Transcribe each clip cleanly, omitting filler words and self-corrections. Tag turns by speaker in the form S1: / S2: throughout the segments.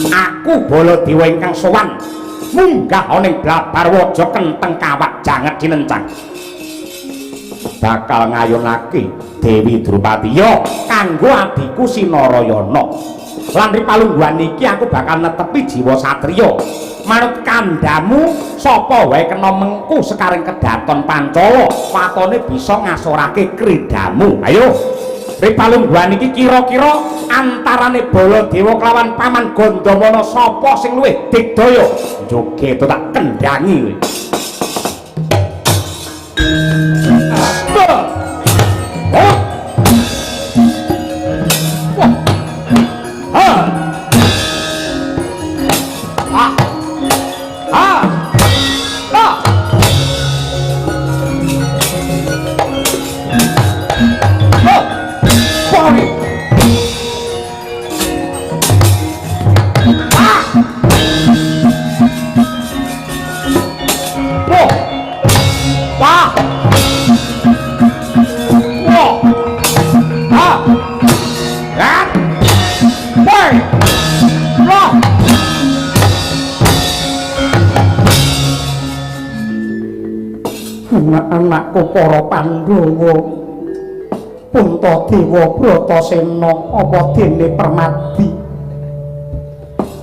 S1: Aku Baladewa ingkang sowan munggah ana ing Blabarwaja kenteng kawak janget dinencang. Bakal ngayunake Dewi Drupadi ya kanggo adhiku Sinarayana. Lan ripalungguhan iki aku bakal netepi jiwa satriya. Manut kandhamu sapa wae kena mengku sekaring kedaton Pancala watone bisa ngasorake kridamu. Ayo ripalungguhan iki kira-kira antarane Baladewa kelawan Paman Gandamana sapa sing luwih digdaya? Joget tak kendhangi. Anakku para Pandhawa Puntadewa Bratasena apa dene Permadi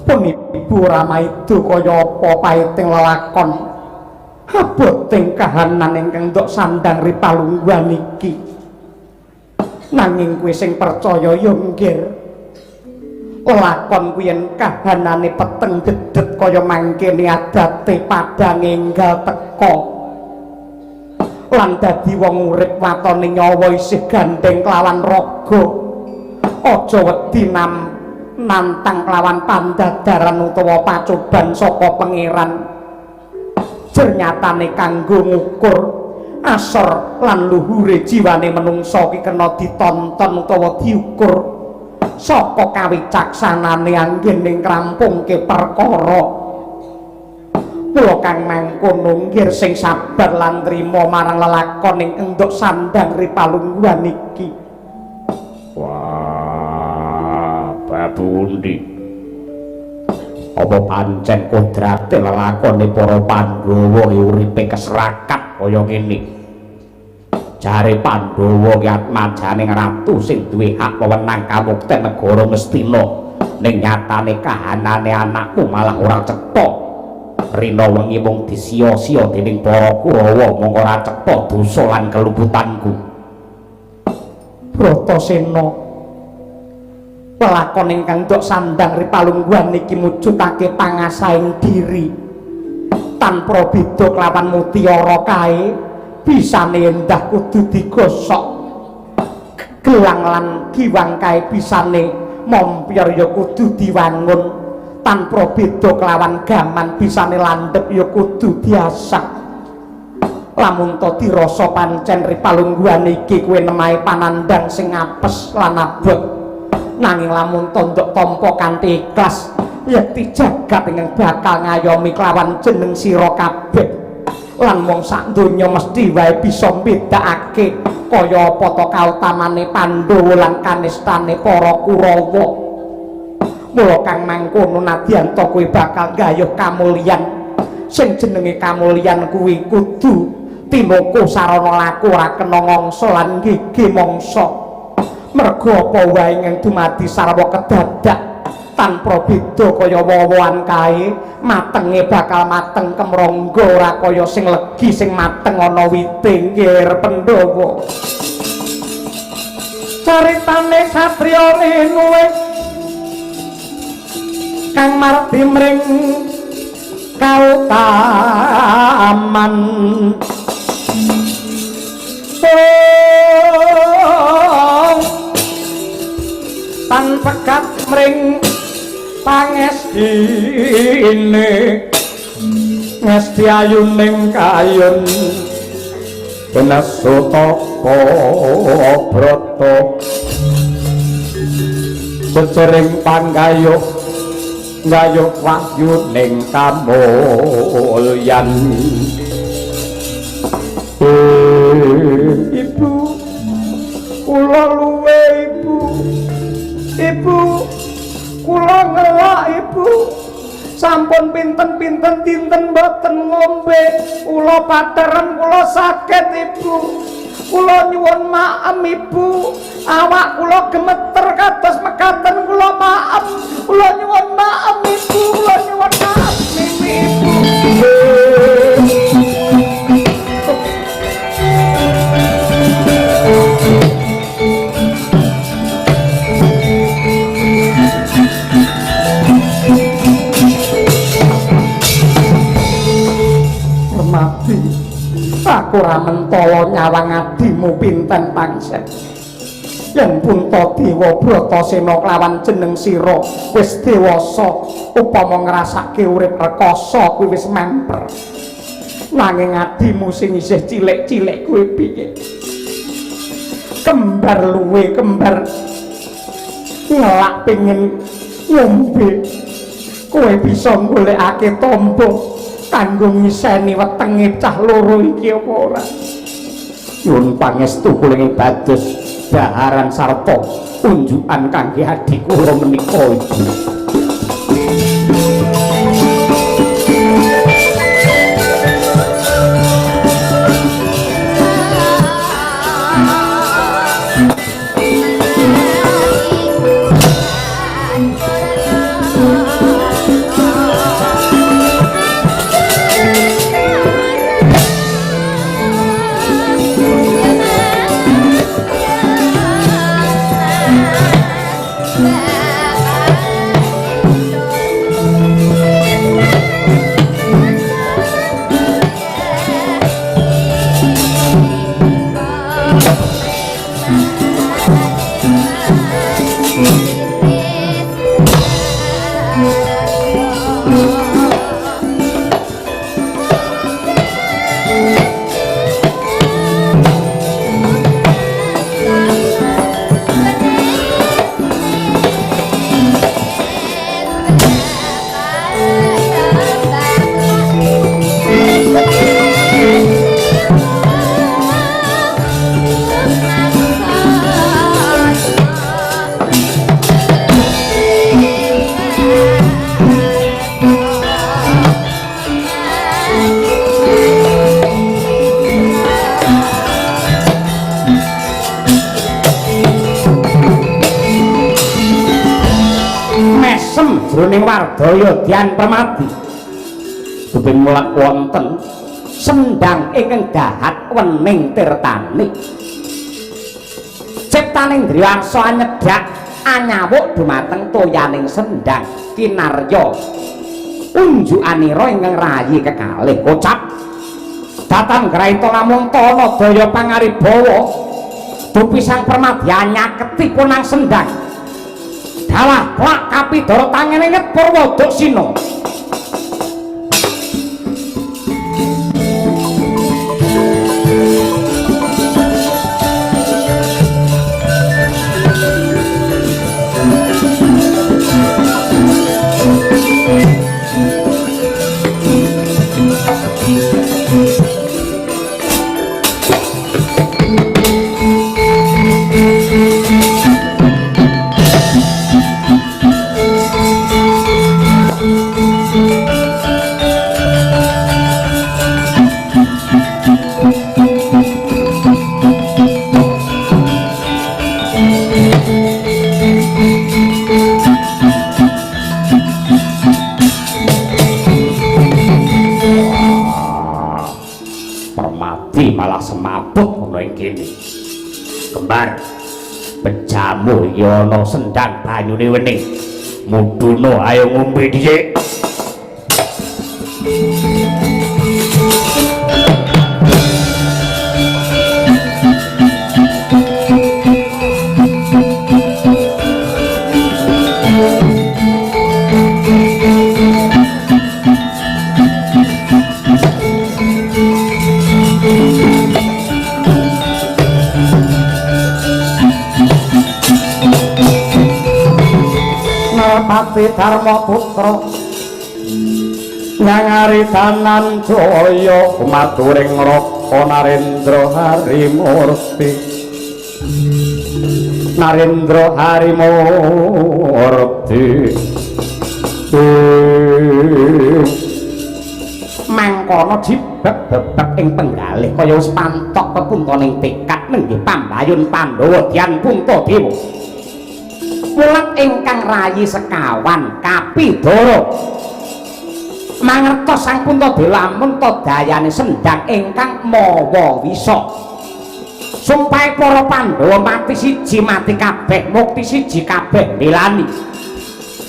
S1: pun Ibu Ramayda kaya apa paiting lelakon aboting kahanan ingkang ndok sandang ripalungguhan iki nanging kowe sing percaya ya nggih lelakon kuwi yen kahanane peteng dedet kaya mangkene adate padang enggal teka lan dadi wong urip watone nyawa isih gandeng kelawan raga aja wedi nantang kelawan pandadaran utawa pacoban saka pangeran jernyatane kanggo ngukur asor lan luhure jiwane menungsa iki kena ditonton utawa diukur saka kawicaksanane anggening ngrampungke perkara. Kula kang mangkono nggih sing sabar lan trima marang lelakon ing enduk sandang ripalungguhan iki. Wah, Babundi. Apa pancen kodrate lelakone para Pandhawa uripe keserakat kaya ngene. Jare Pandhawa ki atmajaning ratu sing duwe hak wewenang kamukten negara Mestina. Ning nyatane kahanane anakku malah ora cetha. Rina wengi mung disia-sia dening para Kurawa mongko ora cetha dosa lan keluputanku. Bratasena pelakon ingkang ndok sandang ripalungguhan iki mujudake pangasaing diri tanpa beda kelawan mutiara kae bisane endah kudu digosok gelang lan giwang kae bisane mompyor ya kudu diwangun tanpa beda kelawan gaman bisane landhep ya kudu diasah. Lamun to dirasa pancen ripalungguhan iki kowe nemahe panandang sing apes lan abot nanging lamun to nduk tampa kanthi ikhlas yekti jagat ingkang bakal ngayomi kelawan jeneng sira kabeh lan wong sak donya mesti wae bisa mbedakake kaya apa to kautamane Pandhawa lan kanistane para Kurawa. Mula kang mangkono nadyan to kowe bakal gayuh kamulyan sing jenenge kamulyan kuwi kudu tinoko sarana laku ora kena ngangsa lan gigi mangsa merga apa wae ing dumadi sarwa kedadak tanpa beda kaya wowoan kae matenge bakal mateng kemrangga ora kaya sing legi sing mateng ana wite nggih Pandhawa. Caritane satriya nuwe kang marti mring kautaman tan pekat mring pangestine ngesti ayuning kayun Benasuta Brata sejering panggayuh ngayuh wahyu ning kamulyan. Ibu kula luwe ibu kula ngelak ibu sampun pinten-pinten dinten boten ngombe kula pateran kula sakit ibu kula nyuwun maaf ibu awak kula gemeter kados mekaten kula maaf kula nyuwun maaf ibu kula nyuwun maaf ibu mati aku ora mentala nyawang adimu pinten pangseh yen pun ta dewa Bratasena kelawan jeneng sira wis dewasa upama ngrasake urip rekoso kuwi wis memper nanging adimu sing isih cilik-cilik kuwi piye kembar luwe kembar ngelak pengin ngombe kowe bisa golekake tombo kanggo ngiseni wetenge cah loro iki apa ora nyuwun pangestu kula bados daharan sarta unjukan kangge adik kula menika ibu jroning Wardaya Dyan Permati kuping mulak wonten sendang ingkang dahat wening tirtani ciptaning driwarsa anyedhak anyawuk dumateng toyaning sendang kinarya unjukanira ingkang rayi kekalih kocap datang graita namung tana daya pangaribawa dupisang permadya nyaketi punang sendang dalah plak kapidara tangene nget Purwa Daksina malah semabut ana ing kene kembar pejamu ya ana sendang banyune wening mudhuna ayo ngombe dhisik Pati Dharma Putra nyangari tanan jaya maturing Raka Narendra Harimurti Narendra Harimurti ana jibek-bebek ing penggalih kaya wis pantok pepuntaning tekad nenggih pambayun Pandhawa Dyan Puntadewa. Mulat ingkang rayi sekawan kapidara mangertos Sang Puntadewa lamun dayane sendhang ingkang mawa wisa. Sumpahe para Pandhawa mati siji mati kabeh, mukti siji kabeh mbelani.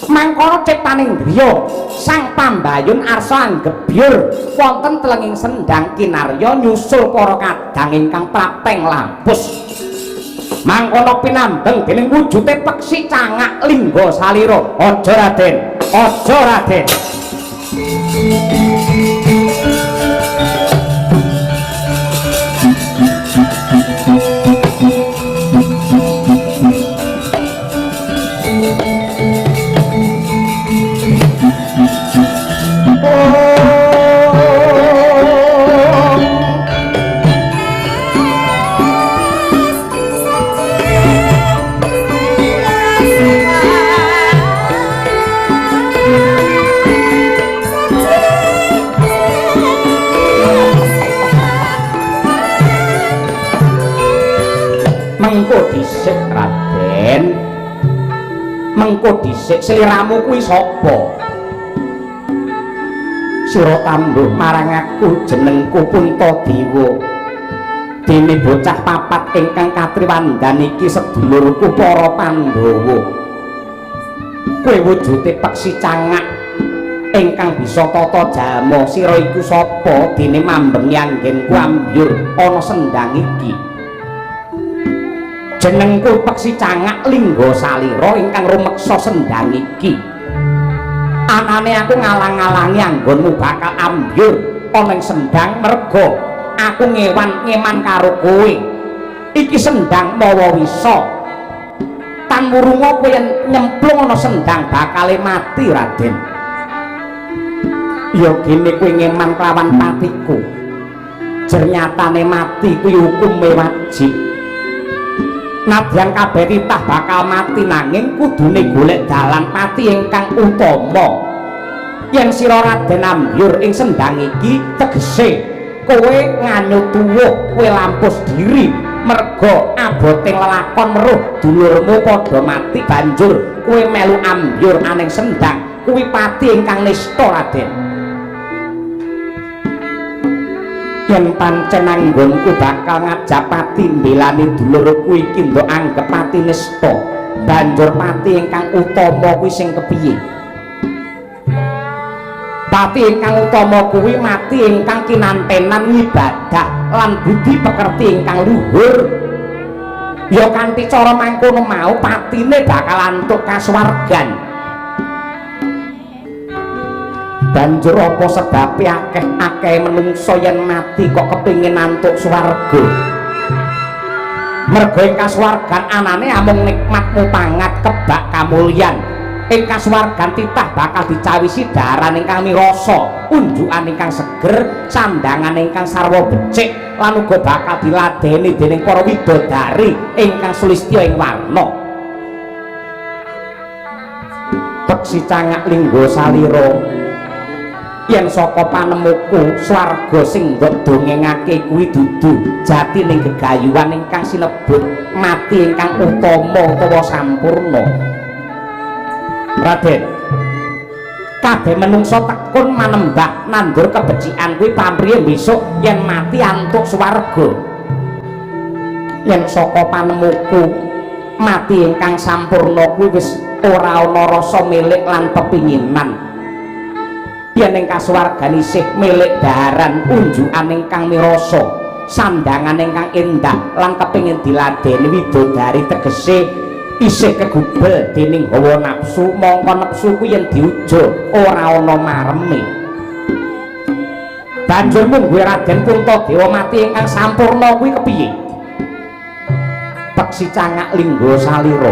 S1: Mangkana ciptaning griya Sang Pambayun arsa anggebyur wonten telenging sendhang kinarya nyusul para kadang ingkang prapeng lampus. Mangkana pinambeng dening wujude peksi cangak lingga salira. Aja Raden, aja Raden. Mengko dhisik Raden, mengko dhisik sliramu kuwi sapa? Sira tambuh marang aku jenengku Puntadewa. Dene bocah papat ingkang katriwandan iki sedulurku para Pandhawa. Kowe wujude peksi cangak ingkang bisa tata jama. Sira iku sapa? Dene mambengi anggenku ambyur ana sendhang iki. Jenengku peksi cangak lingga salira ingkang rumeksa sendhang iki. Anane aku ngalang-alangi anggonmu bakal ambyur ana ing sendhang merga aku ngeman karo kowe. Iki sendhang mawa wisa. Tan murunga kowe nyemplung ana sendhang bakale mati Raden. Ya gene kowe ngeman kelawan patiku. Jernyatane mati kuwi hukume wajib. Nadyan kabeh titah bakal mati nanging kudune golek dalan pati ingkang utama. Yen sira Raden ambyur ing sendhang iki tegese kowe nganyut tuwuh, kowe lampus diri merga aboting lelakon meruh dulurmu padha mati banjur kowe melu ambyur aning sendhang kuwi pati ingkang nista Raden. Yen pancen anggonku bakal ngajak pati mbelani dulurku iki ndok anggep pati nista, banjur pati ingkang utama kuwi sing kepiye? Pati ingkang utama kuwi mati ingkang kinantenan ngibadah lan budi pekerti ingkang luhur. Ya kanthi cara mangkono mau patine bakal antuk kasuwargan. Banjur apa sebabe akeh menungso yen mati kok kepingin antuk swarga? Merga ing kasuwargan anane amung nikmat mupangat kebak kamulyan. Ing kasuwargan titah bakal dicawisi daran ingkang mirasa, unjukan ingkang seger, sandangan ingkang sarwa becik, lan uga bakal diladeni dening para widodari ingkang sulistya ing warna. Peksi cangak lingga salira. Yen saka panemuku swarga sing ndok dongengake kuwi dudu jati ning gegayuhan ingkang sinebut mati ingkang utama utawa sampurna. Raden, kabeh menungso tekun manembah nandur kebecikan kuwi pamrih besok yen mati antuk swarga. Yen saka panemuku mati ingkang sampurna kuwi wis ora ana rasa milik lan pepinginan. Yen ing kasuwargan isih milik daharan unjukan ingkang mirasa, sandangan ingkang endah lan kepengin diladeni widodari tegese isih kegubel dening hawa nafsu, mongko nafsu kuwi yen diuja ora ana mareme. Banjur mungguhe Raden Puntadewa mati ingkang sampurna kuwi kepiye? Peksi cangak lingga salira.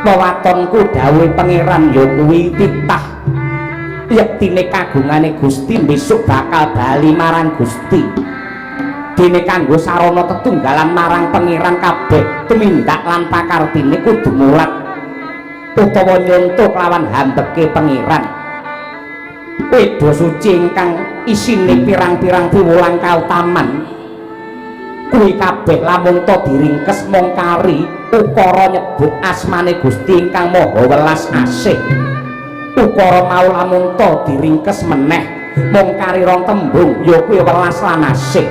S1: Wewatonku dawuh pangeran ya kuwi titah yektine kagungane Gusti besok bakal bali marang Gusti. Dene kanggo sarana tetunggalan marang pangeran kabeh tumindak lan pakartine kudu mulat utawa nyontok lawan hambeke pangeran. Weda suci ingkang isine pirang-pirang piwulang kautaman kuwi kabeh lamun to diringkes mung kari ukara nyebut asmane Gusti ingkang Maha Welas Asih. Ukara mau lamun to diringkes meneh mung kari rong tembung ya kuwi welas lan asih.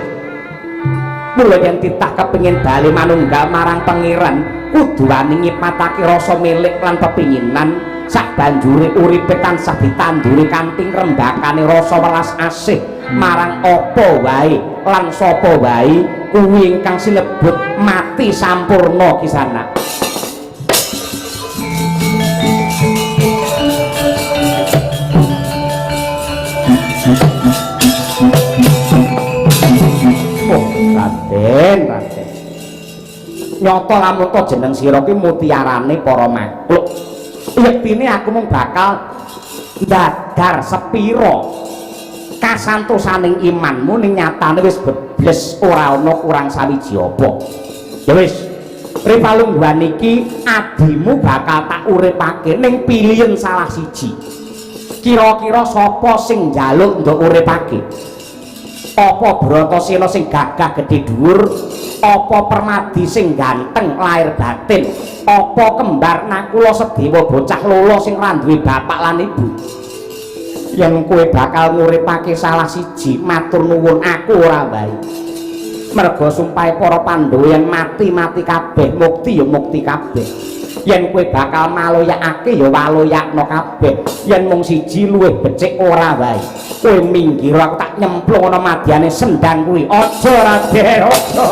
S1: Mula yen titah kepengin bali manunggal marang pangeran kudu wani ngipatake rasa milik lan pepinginan sak banjure uripe tansah ditanduri kanthi rembakane rasa welas asih marang apa wae lan sapa wae kuwi ingkang sinebut mati sampurna kisana. Raden, Raden. Nyata lamun to jeneng sira ki mutiarane para makhluk. Yektine aku mung bakal ndadar sepira kasantosaning imanmu ning nyatane wis bebles ora ana kurang sawiji apa. Ya wis, ripalungguhan iki adimu bakal tak uripake ning pilihan salah siji. Kira-kira sapa sing njaluk nduk uripake? Apa Bratasena sing gagah gedhe dhuwur, apa Permadi sing ganteng lahir batin, apa kembar Nakula Sedewa bocah lolo sing ra duwe bapak lan ibu. Yen kowe bakal nguripake salah siji, matur nuwun aku ora wae. Merga sumpahe para Pandhawa yen mati-mati kabeh, mukti ya mukti kabeh. Yen kowe bakal maloyakake ya waloyakno kabeh. Yen mung siji luwih becik ora wae. Kowe minggir aku tak nyemplung ana madyane sendang kuwi. Aja Raden, aja.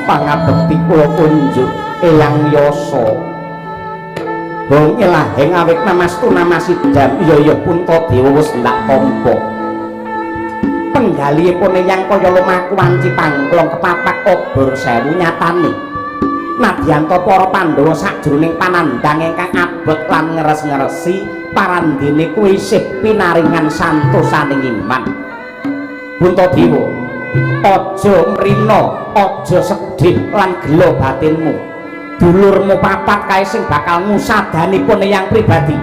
S1: Pangabekti kula kunjuk Eyang Yasa Bong ilahing awik namastu namasidam iya Puntadewa wis ndak tampa penggalihipun Eyang kaya lumaku wanci pangklong kepapak obor sewu nyatane nadyan to para Pandhawa sajroning panandang ingkang abot lan ngeres-ngeresi parandene kuwi isih pinaringan santosaning iman. Puntadewa aja mrina, aja sedih lan gelo batinmu. Dulurmu papat kae sing bakal ngusadanipun Eyang pribadi.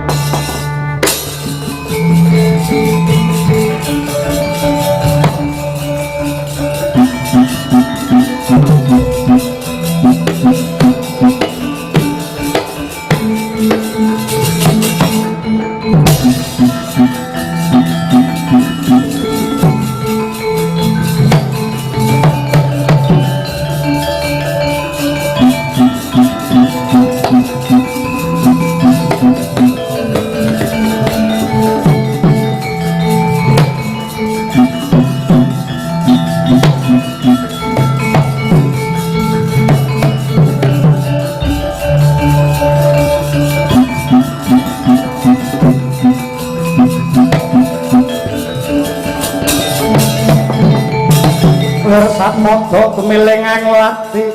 S1: Satmodo tumiling anglati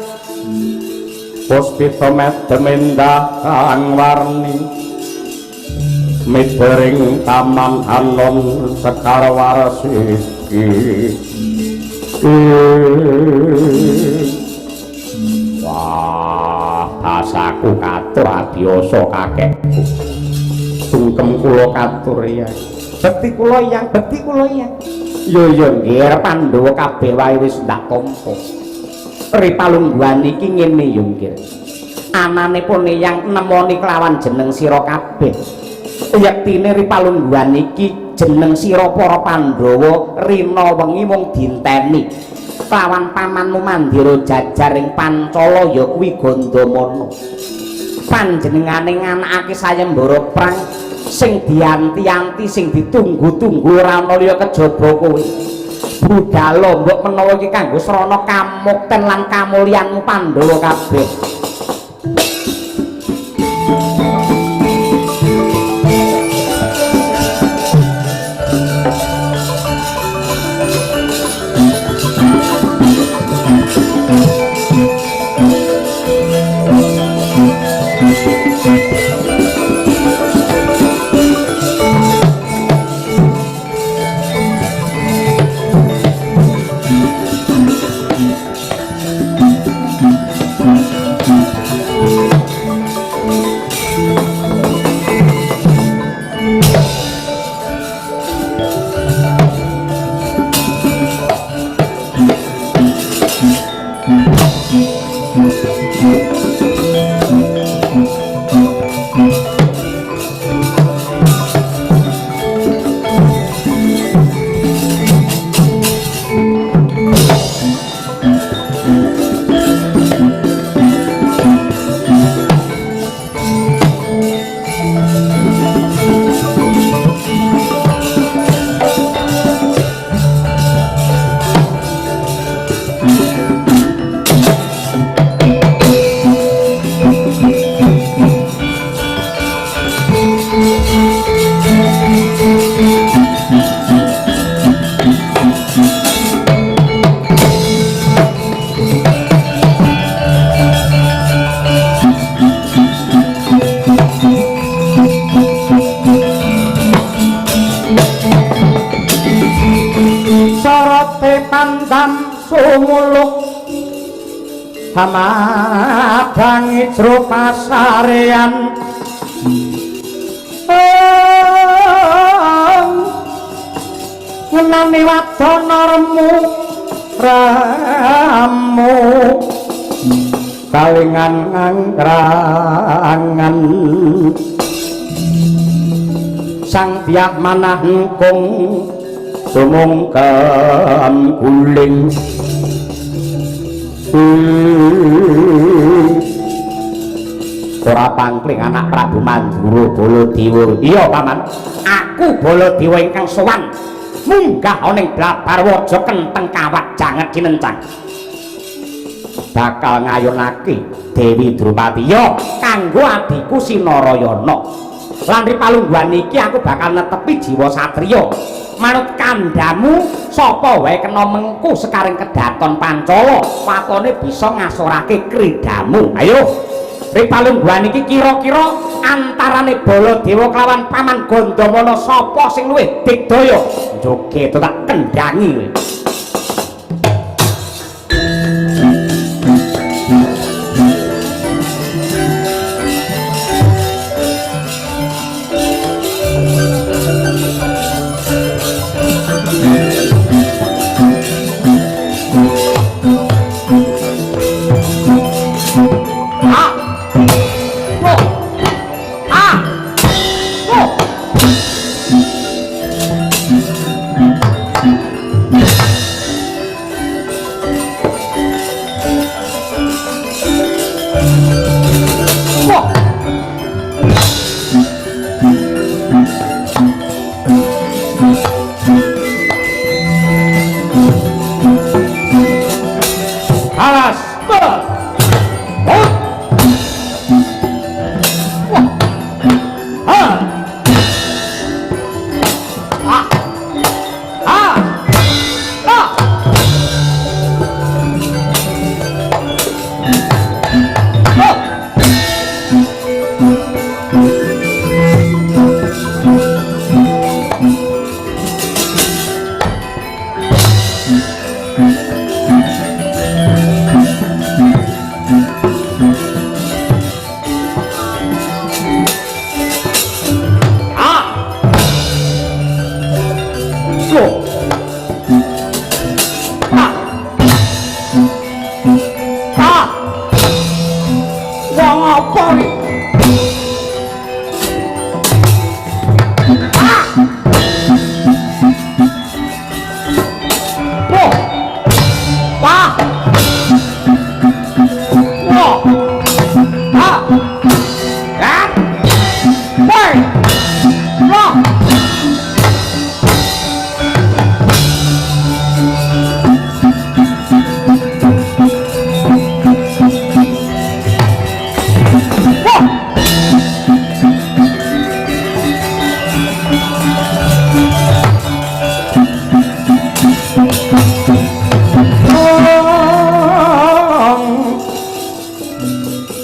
S1: puspita medemendah kang warni midering taman hanon sekar warsiki wah basaku katur adiasa kakekku sungkem kula katur ya bekti kula yang yo nggih Pandhawa kabeh wae wis ndak tampa. Ripalungguhan iki ngene yo nggih. Ananipun Eyang nemoni kelawan jeneng sira kabeh. Yektine ripalungguhan iki jeneng sira para Pandhawa rina wengi mung dinteni. Kelawan pamanmu Mandira jajar ing Pancala ya kuwi Gandamana. Panjenengane nganakake sayembara prang sing dianti-anti sing ditunggu-tunggu ora ana liya kejaba kowe. Budhal mbok menawa iki kanggo srana kamukten lan kamulyanmu Pandhawa kabeh. samadangi jero pasarean ngenani wadana remu ramu kalingan ngangrangan sang tiak manah engkung sumungkem guling ora pangkling anak Prabu Mandura Baladewa. Iya paman, aku Baladewa ingkang sowan munggah ana ing Blabarwaja kenteng kawat janget kinencang bakal ngayunake Dewi Drupadi ya kanggo adiku Sinarayana. Lan ripalungguhan iki aku bakal netepi jiwa satriya manut kandhamu sapa wae kena mengku sekaring kedaton Pancala watone bisa ngasorake kridamu. Ayo ripalungguhan iki kira-kira antarane Baladewa kelawan Paman Gandamana sapa sing luwih digdaya joget tak kendhangi.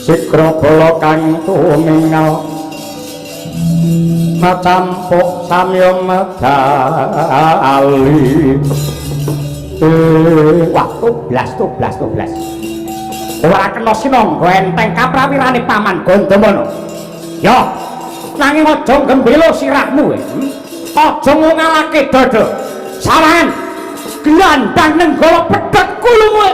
S1: Sikrabala kang tumingal macampuk samya medali wah tublas ora kena sinangga enteng kaprawirane Paman Gandamana ya nanging aja gembela sirahmu aja ngalake dada sawan glandang nenggawa pedhot kulungmu.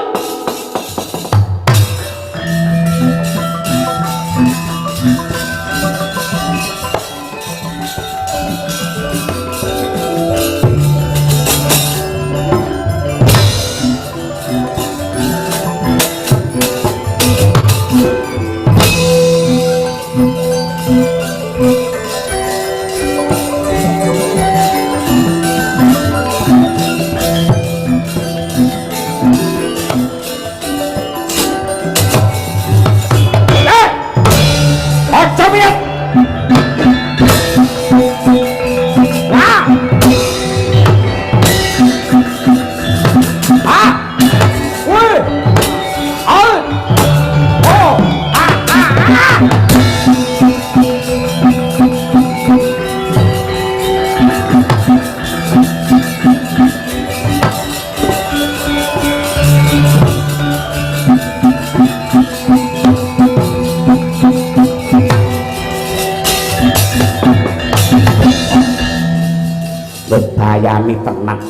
S1: bayani tenan.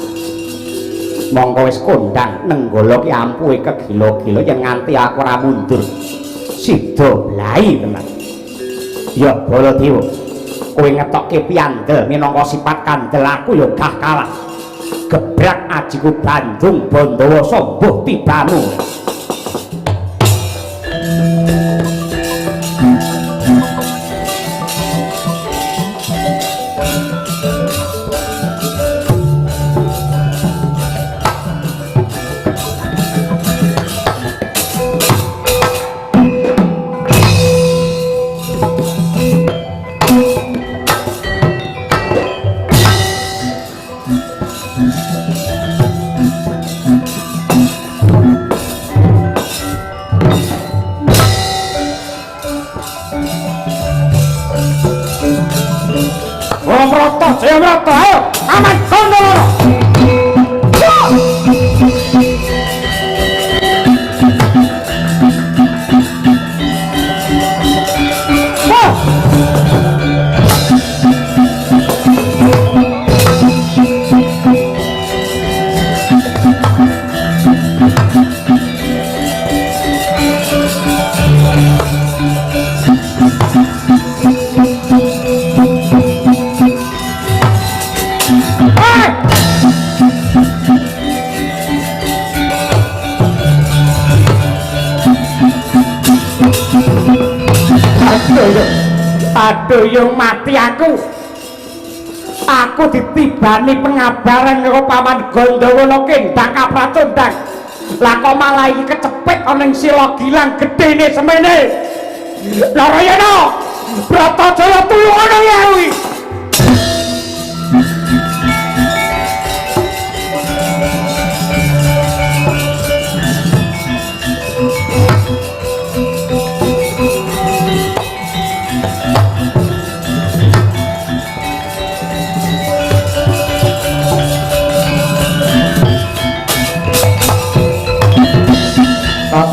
S1: Monggo wis kondang nenggala ki ampuhe kegila-gila yen nganti aku ora mundur. Sida blai tenan. Ya Baladewa, kowe ngetokke piyandel minangka sifat kandel aku ya gah kalah. Gebrak ajiku Bandung Bandawa sombuh tibamu. Jayamrata, ayo, aman, Gondoworo. Aduh yang mati aku ditibani pengabaran karo Paman Gondoworo kendang kapracondang. Lah kok malah iki kecepet ana ing sila gilang gedene semene. Narayana, Bratajaya tulungono ya kuwi.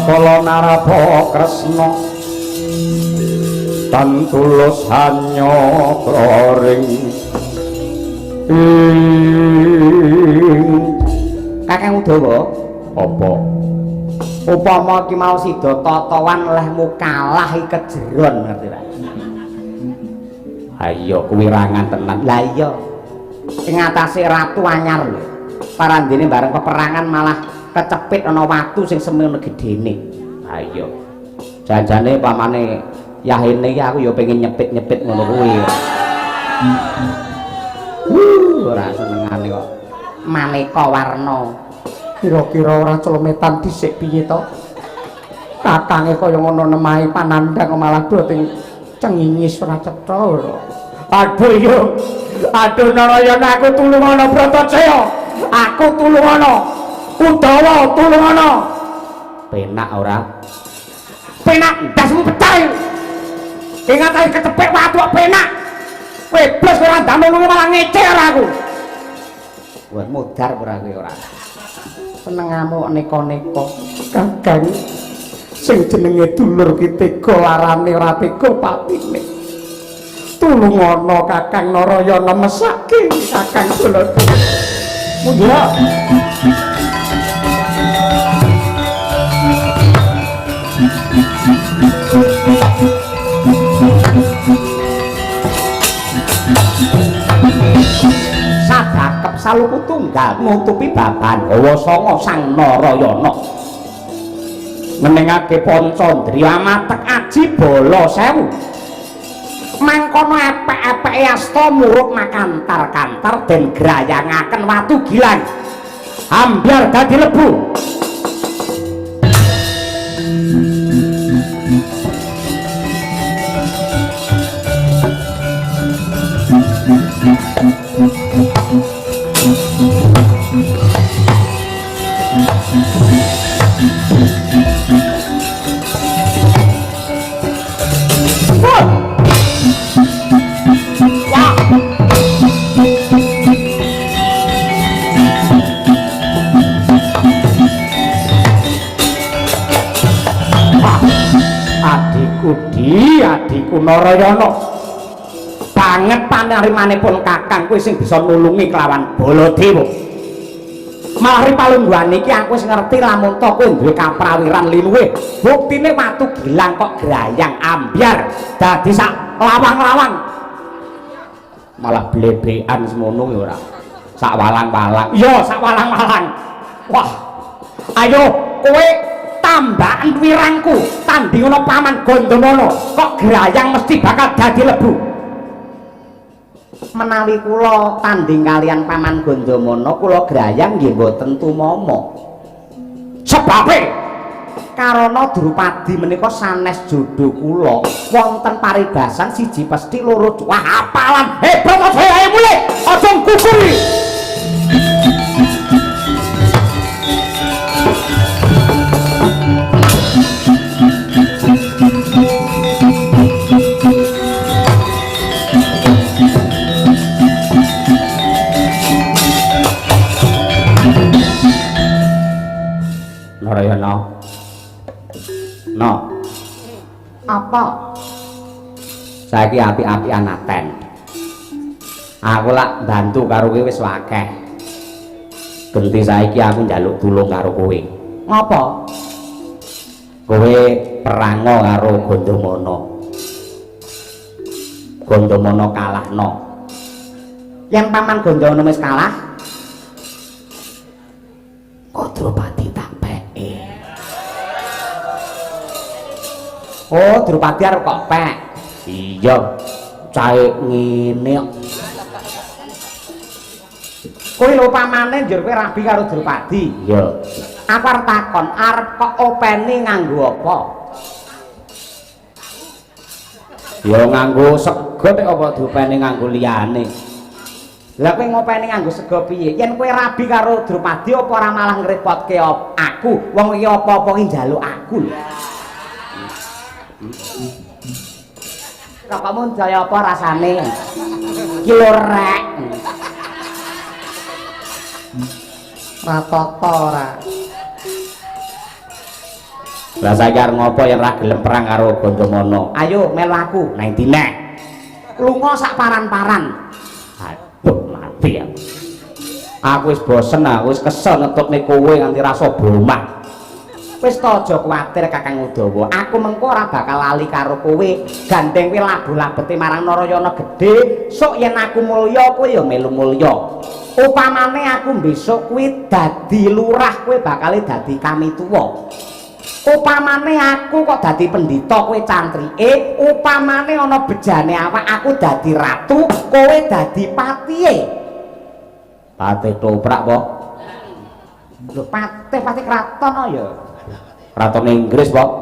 S1: Kala narapa Kresna tan tulus hanyara ring Kakang Udawa apa upama ki mau sida tatawan lehmu kalah iki kejeron ngerti ra. Ayo kuwi rangan tenan. Lah iya ing atase ratu anyar lho. Parandene bareng peperangan malah kecepit ana watu sing semono gedene. Ayo. Janjane pamane yahene iki aku ya pengen nyepit-nyepit ngono kuwi. Ora senengane kok. Maneka warna. Kira-kira ora clemetan dhisik piye to? Kakange kaya ngono nemahi panandang malah doting cengingis ora cetha lho. Aduh yo. Aduh Narayana aku tulungono Bratajaya. Aku tulungono. Udawa tulungono. Penak ora? Penak ndasmu pecah. Ingat ae kecepek watu kok penak. Kowe blas ora ndamel lunga malah ngecer aku. Wah mudar ora kowe ora. Senengamu neka-neka. Kakang sing jenenge dulur ki tega larane ora tega patine. Tulungono Kakang Narayana mesake Kakang Baladewa. Mundura. Sadakep saluku tunggal nutupi baban Hawa Sanga Sang Narayana. Menengake Pancandriya matek aji bala sewu. Mangkono epek-epeke asta muruk makantar-kantar den grayangaken watu gilang. Ambyar dadi lebu. Adikku Narayana banget panarimanipun Kakang kowe sing bisa nulungi kelawan Baladewa. Malah ripalungguhan iki aku wis ngerti lamun to kowe duwe kaprawiran linuwe. Buktine watu gilang kok grayang ambyar dadi sak lawang-lawang. Malah blebekan semono ya ora. Sak walang-walang. Iya, sak walang-walang. Wah. Ayo kowe tambahan wirangku tandingono Paman Gandamana kok grayang mesti bakal dadi lebu. Menawi kula tanding kalian Paman Gandamana kula grayang nggih mboten tumama. Sebabe karana Drupadi menika sanes jodho kula wonten paribasan siji pesthi loro wah apalan hebat saya mulih aja kukuri. Narayana. No. Apa? Saiki apik-apikan aten. Aku lak bantu karo kowe wis akeh. Genti saiki aku njaluk tulung karo kowe. Ngopo? Kowe perango karo Gandamana. Gandamana kalahno. Yen Paman Gandamana wis kalah, Drupadi tak peke. Oh, Drupadi arep kok pek. Iya, cahe ngene kok. Kowe lho pamane njur kowe rabi karo Drupadi. Iya. Aku arep takon, arep kok openi nganggo apa? Ya nganggo sego nek apa diopeni nganggo liyane. Lah kowe ngopeni nganggo sego piye? Yen kowe rabi karo Drupadi apa ora malah ngrepotke aku? Wong iki apa-apa ki njaluk aku lho. Kok kamu jaya apa rasane? Ki lho rek. Ratoto ora. Lah saiki arep ngopo yen ra gelem perang karo Gandamana? Ayo melu aku, nang dine. Lunga sak paran-paran. Mati ya. Aku wis bosen aku wis kesel ngetutne kowe nganti rasa bomah. Wis ta aja kuwatir Kakang Udawa. Aku mengko ora bakal lali karo kowe. Gandeng kowe labu-labete marang Narayana Gedhe. Sok yen aku mulya kowe ya melu mulya. Upamane aku besok kuwi dadi lurah kowe bakal dadi kamituwa. Upamane aku kok dadi pendhita kowe cantrike, upamane ana bejane awak aku dadi ratu, kowe dadi patihe. Patih toprak po. Lho patih kraton ya. Kraton Inggris po.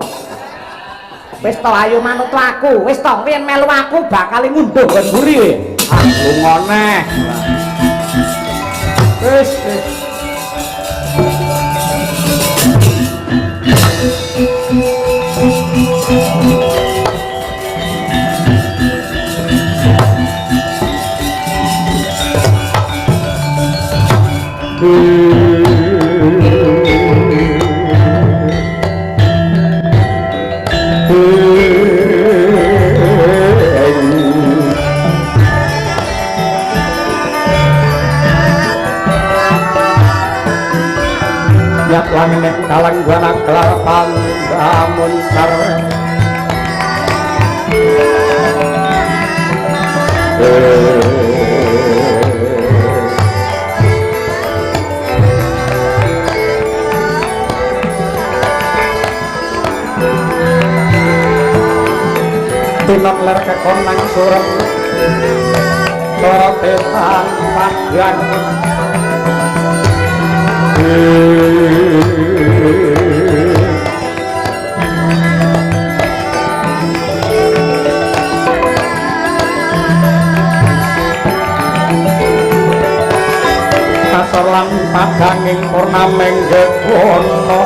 S1: Wis to ayo manut aku, wis to yen melu aku bakal ngunduh nggon mburi. Ah lunga neh. Wis Yak langit kalangguana kelapan damun sar tinok ler kekonang surem sorotetan padyan kasor lan padanging purnameng gegono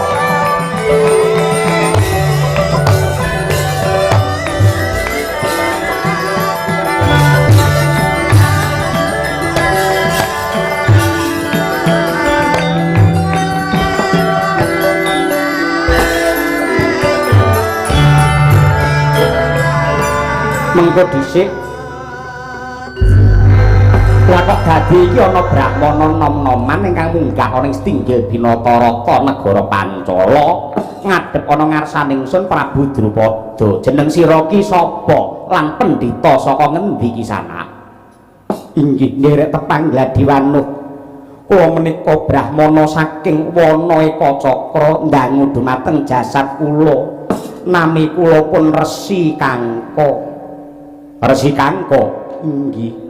S1: mengko dhisik Lah kok dadi iki ana brahmana nom-noman ingkang munggah ana ing Stinggil Binatarata negara Pancala ngadhep ana ngarsaning Sun Prabu Drupada. Jeneng sira ki sapa lan pendhita saka ngendi ki sana? Inggih nderek tepang Gladiwanuh. Kula menika brahmana saking wana Eka Cakra ndangu dumateng jasad kula. Nami kula pun Resi Kangka. Resi Kangka. Inggih.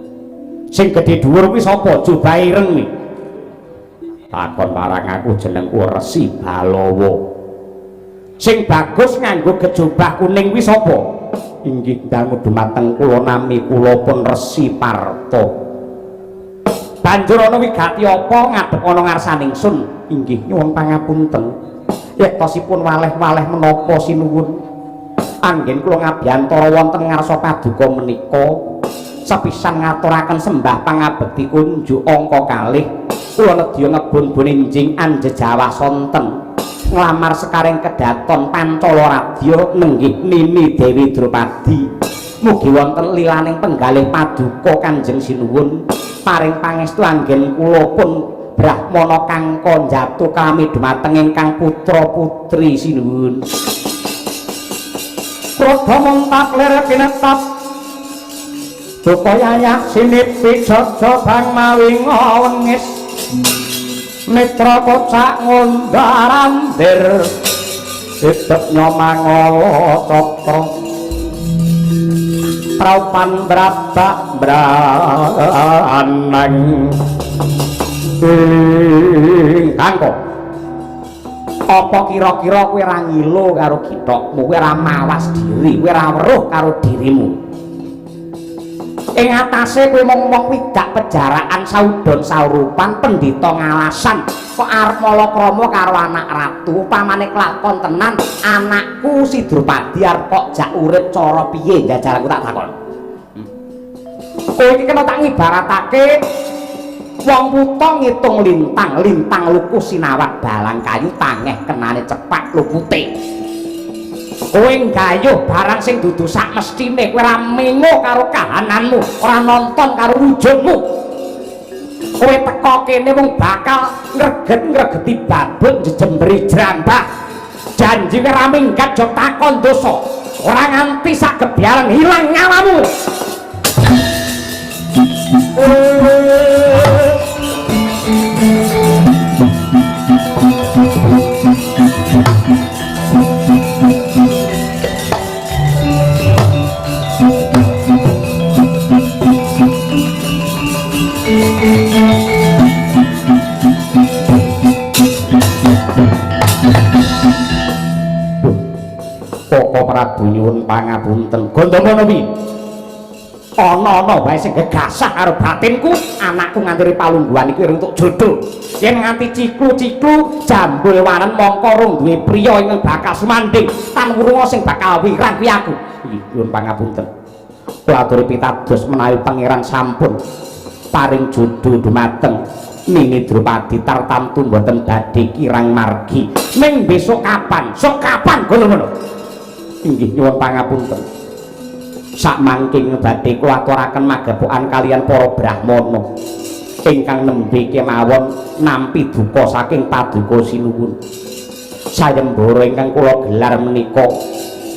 S1: Sing gedhe dhuwur kuwi sapa? Jubah ireng iki. Takon marang aku jenengku Resi Balawa. Sing bagus nganggo kejubah kuning kuwi sapa? Inggih dangu dumateng kula nami kula pun Resi Parta. Banjur ana wigati apa ngadhep ana ngarsaning Sun? Inggih nyuwun pangapunten. Yektosipun waleh-waleh menapa sinuwun? Anggen kula ngabiyantara wonten ngarsa paduka menika. Sepisan ngaturaken sembah pangabekti kunjuk angka kalih kula nedya ngebun buninjing anjejawah sonten nglamar sekaring kedaton Pancala Radya nenggih Nini Dewi Drupadi mugi wonten lilaning penggalih paduka Kanjeng Sinuwun paring pangestu anggen kula pun brahmana kangka njatu kami dumateng ingkang putra putri Sinuwun Pradha montak ler kinetap supaya sinip pijojo bang mawing wengis mitra kocak ngundarandir hidup nyomangala cokro praupan brabak braneng Kangka apa kira-kira kowe ra ngilo karo githokmu kowe ra mawas diri kowe ra weruh karo dirimu ing atase kowe mong-mong widak pejaraan saudon saurupan pendhita ngalasan kok arep malakrama karo anak ratu upamane kelakon tenan anakku si Drupadi arep kok jak urip cara piye njajal aku tak takon kowe iki kena tak ngibaratake wong buta ngitung lintang luku sinawat balang kayu tangeh kenane cepak lupute kowe nggayuh barang sing dudu sak mestine kowe ora mengo karo kahananmu ora nonton karo wujudmu kowe teko kene mung bakal ngreget-ngregeti babut jejemberi jrambah janji kowe ora minggat jog takon dosa ora nganti sak gebyaran hilang nyawamu Poko Prabu nyuwun pangapunten. Gandamana wi. Ana-ana wae sing gegasah karo batinku, anakku nganti palungguhan iki untuk jodoh. Yen nganti ciklu-ciklu jambul waren mongko rung duwe priya ing bakal sumanding, tan wurunga sing bakal wirang kuwi aku. Nyuwun pangapunten. Kula aturi pitados menawi pangeran sampun paring jodoh dumateng Nini Drupadi tartamtu mboten badhe kirang margi. Ning besok kapan? Sok kapan ngono-ngono. Inggih nyuwun pangapunten. Sak mangking badhe kula aturaken magepokan kalian para brahmana ingkang nembe kemawon nampi duka saking paduka Sinuwun. Sayembara ingkang kula gelar menika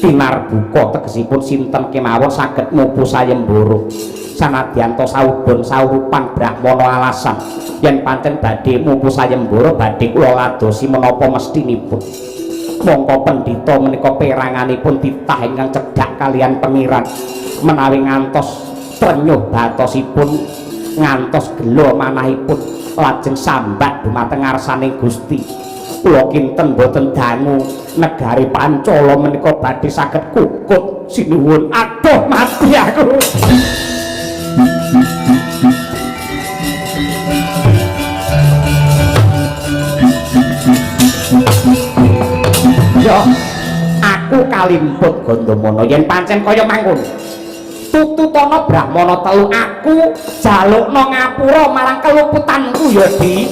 S1: tinar buka tegesipun sinten kemawon saged mupu sayembara. Sanadyan to saudon saurupan brahmana alasan yen pancen badhe mupu sayembara badhe kula ladosi menapa mestinipun. Mongko pendhita menika peranganipun titah ingkang cedhak kalian pengiran menawi ngantos trenyuh batosipun ngantos gelo manahipun lajeng sambat dumateng ngarsaning Gusti. Kula kinten boten dangu negari Pancala menika badhe saged kukut Sinuwun. Aduh mati aku. Yo, aku kalimput Gandamana yen pancen kaya mangkono. Tututana brahmana telu aku jalukna ngapura marang keluputanku ya Di.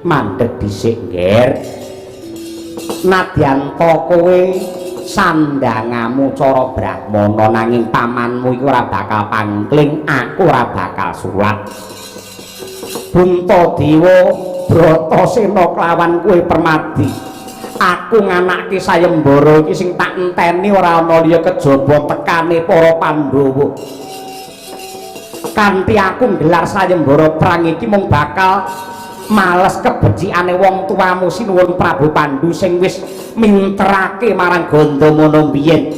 S1: mandeg dhisik ngger. Nadyan to kowe sandangamu cara brahmana nanging pamanmu iku ora bakal pangkling, aku ora bakal surat. Buntadewa Bratasena klawan kowe Permadi. Aku nganake sayembara iki sing tak enteni ora ana liya kejaba tekane para Pandhawa. Kanthi aku nggelar sayembara perang iki mung bakal males kebecikane wong tuamu sinuwun Prabu Pandhu sing wis minterake marang Gandamana biyen.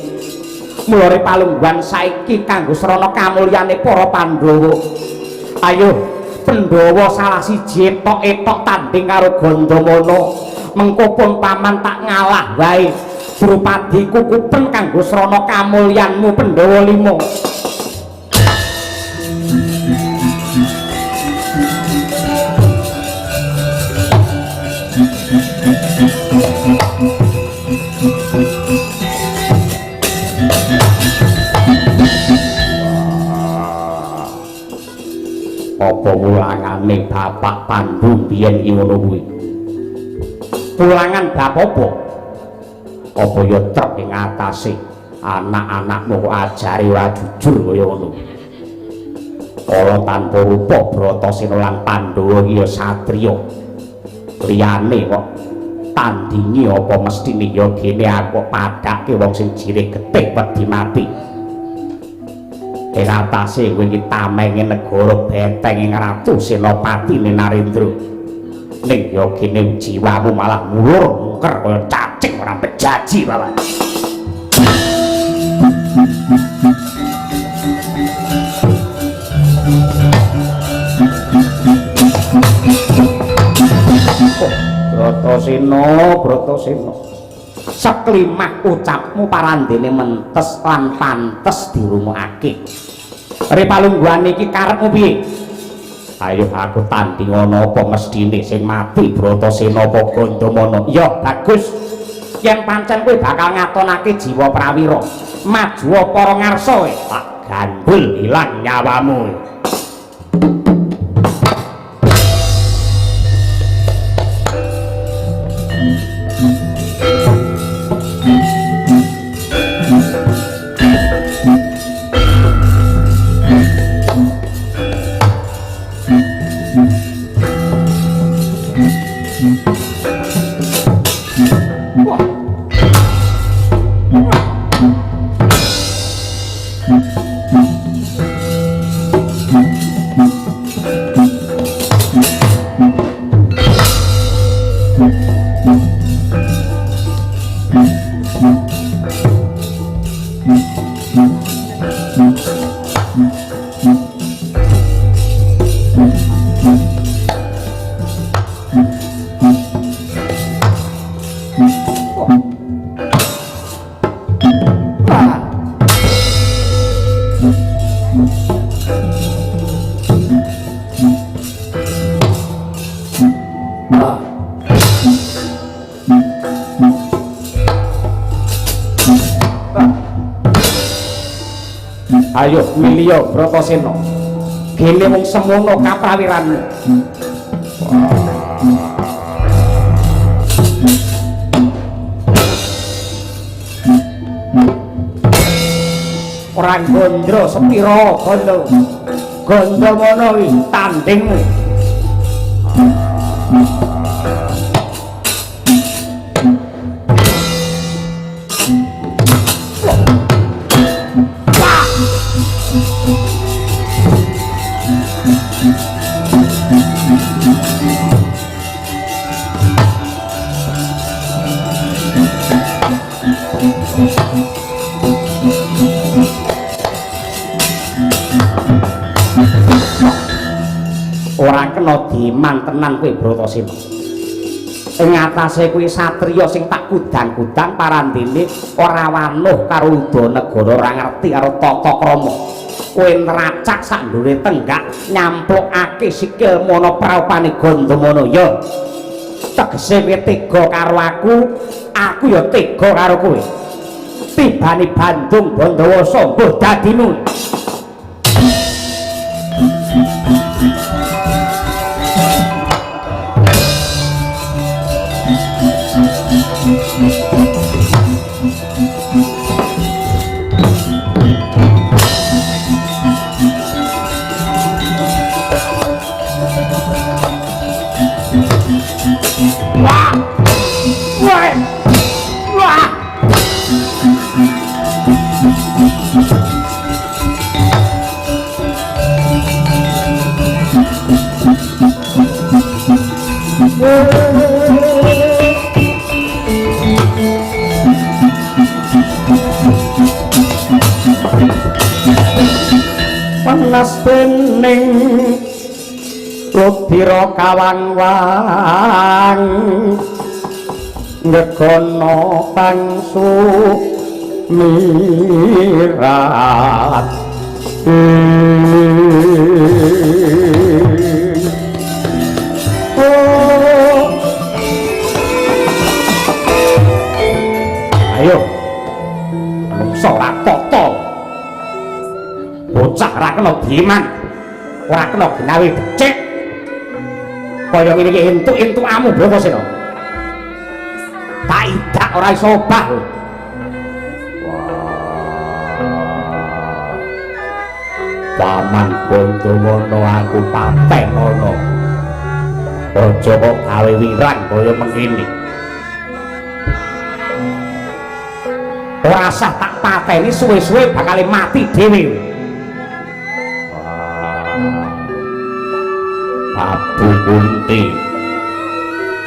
S1: Mulane palungguhan saiki kanggo srana kamulyane para Pandhawa. Ayo Pandhawa salah siji etok tanding karo Gandamana. Mengko pun paman tak ngalah wae. Drupadi kukupen kanggo srana kamulyanmu Pandhawa 5. Apa wulangane Bapak Pandhu biyen iki ngono kuwi? Pulangan bab apa? Apa ya trep ing atase anak-anakmu kok ajare ora jujur kaya ngono. Kala tanpa rupa Bratasena lan Pandhawa iki ya satriya. Liyane kok tandingi apa mestine ya kene aku padhake wong sing jirih getih wedi mati. Ing atase kowe iki tamenge negara benteng ing Ratu Senopati Narendra. Ning ya kene jiwamu malah mulur mungker kaya cacing ora bejaji bapak. Bratasena seklimah ucapmu parandene mentes lan pantes dirumukake. Ripalungguhan iki karepmu piye? Ayo aku tanding ana apa mestine sing mati Bratasena apa Gandamana. Ya bagus. Yen pancen kowe bakal ngatonake jiwa prawira, maju apa ora ngarsa tak gandul ilang nyawamu. Ayo miliya Bratasena. Gene wong semono kaprawiranmu. Ora gondro sepira kono. Gandamana iki tandingmu. Ora kena dimantenan kowe Bratasena. Ing atase kuwi satriya sing tak kudang-kudang parandene ora wanuh karo Udanegara, ora ngerti karo tata krama. Kowe nracak sak ndure tenggak nyamplukake sikil Manaprapane Gandamana ya. Tegese kowe tega karo aku ya tega karo kowe. Tibane Bandung Bandawasa mbuh dadimu. welas bening rubira kawang-wang ngegono pangsu mirat ayo mungso ora tata bocah ora kena diman ora kena gawe becik kaya ngene iki entuk-entukamu Brahmasena tak idak ora iso obah Paman Bandawana aku patenono aja kok gawe wirang kaya mengkene ora sah tak pateni suwe-suwe bakal mati dhewe Abu Kunti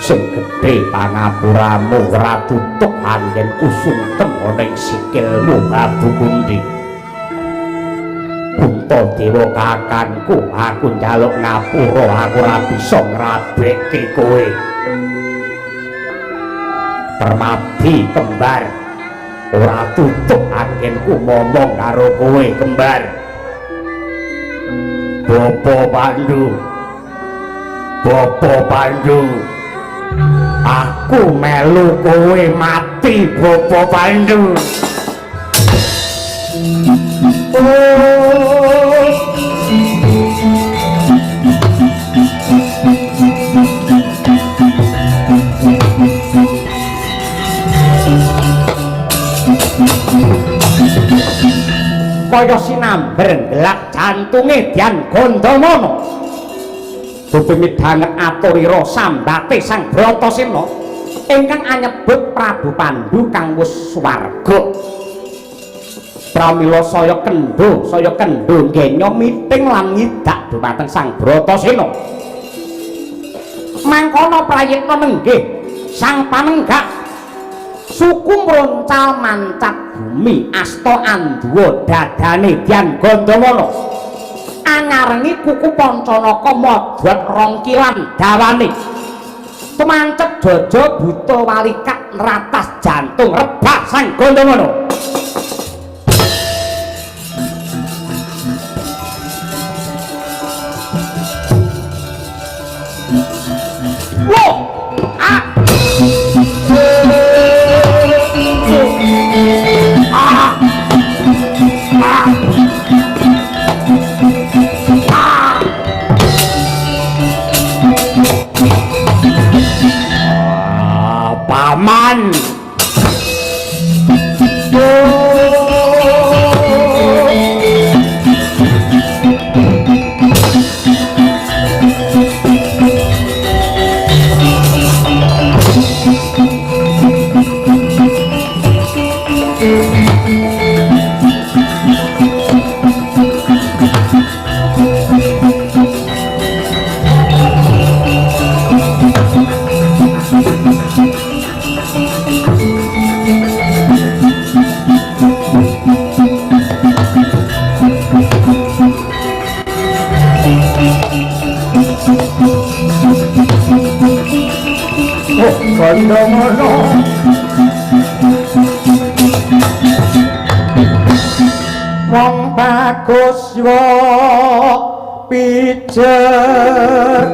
S1: sing gedhe pangapuramu ora tutuk anggen kusungkem ana ing sikilmu Abu Kunti Dewa kakangku aku njaluk ngapura aku ora bisa ngrabekke kowe Permati kembar ora tutuk anggenku ngomong karo kowe kembar Bopo Pandu aku melu kowe mati Bopo Pandu kaya sinamber gelak jantunge Dyan Gandamana bumi danget aturira sambate Sang Bratasena ingkang anyebut Prabu Pandu kang wis swarga pramila saya kendho genya miting lan ngidak dumateng Sang Bratasena mangkono prayitna nenggih Sang Panenggak suku mroncal mancat bumi asta anduwa dadane Dyan Gandamana angarengi kuku Pancanaka modhot rong kilan dawane pemancet jaja buta walikat nratas jantung rebah Sang Gandamana Paman Gandamana wong bagus wa pijer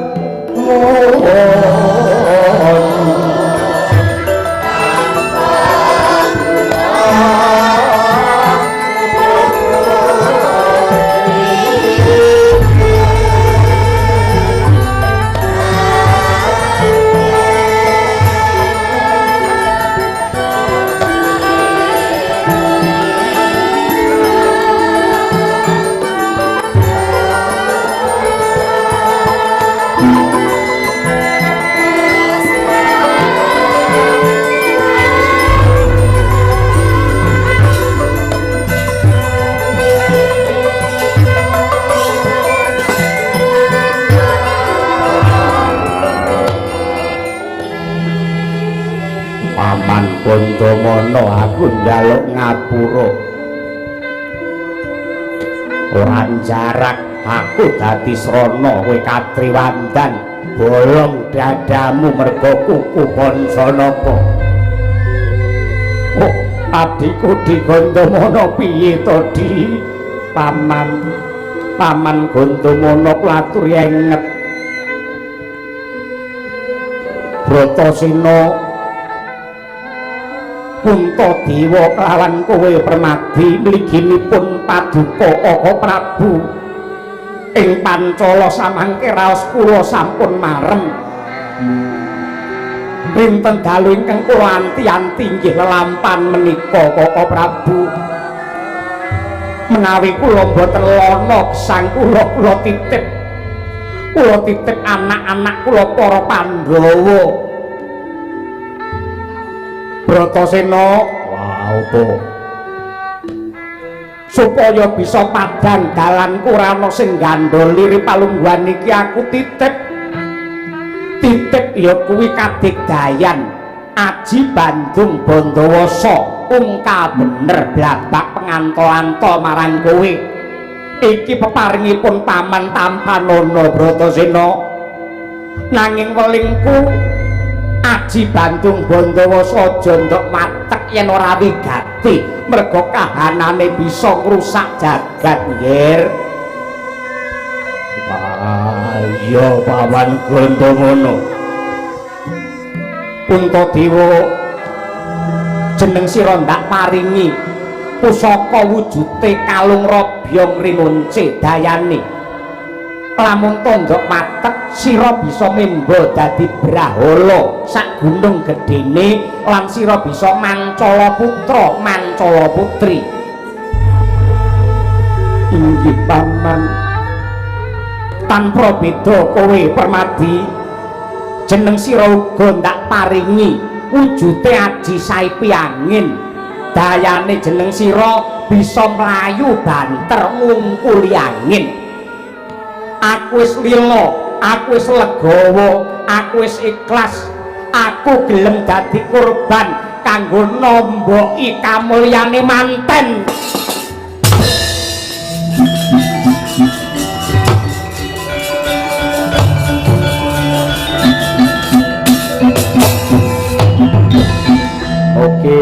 S1: Gandamana aku njaluk ngapura ora jarak aku dadi srana kowe katriwandan bolong dadamu mergo kuku bangsa napa oh adikku di Gandamana piye to di paman Gandamana klatur enget Bratasena Puntadewa kelawan kowe Permadi mliginipun paduka Aka Prabu ing Pancala samangke raos kula sampun marem pinten dalu ingkang kula anti-anti inggih lelampan menika Aka Prabu menawi kula boten lono gesang kula titip anak-anak kula para Pandhawa Bratasena apa supaya bisa padhang dalan kurana sing gandoli Ripalungguhan iki aku titip ya kuwi kadigdayan Aji Bandung Bandawasa ungkal bener blabak penganto-anto marang kowe iki peparingipun Paman Tampanana Bratasena nanging welingku Aji Bandung Bandawasa aja ndok matek yen ora wigati merga kahanane bisa ngrusak jagat nggir. Iya Paman Gandamana. Puntadewa jeneng sira ndak paringi pusaka wujute kalung robyong rinunce dayane. Lamun tondok matek sira bisa memba dadi brahala sak gunung gedene lan sira bisa Mancala putra Mancala putri inggih Paman tanpa beda kowe Permadi jeneng sira uga ndak paringi wujute aji saipi angin dayane jeneng sira bisa mlayu banter ngungkuli angin aku wis lila, aku wis legawa, aku wis ikhlas, aku gelem dadi kurban kanggo nomboki kamulyane manten. Oke,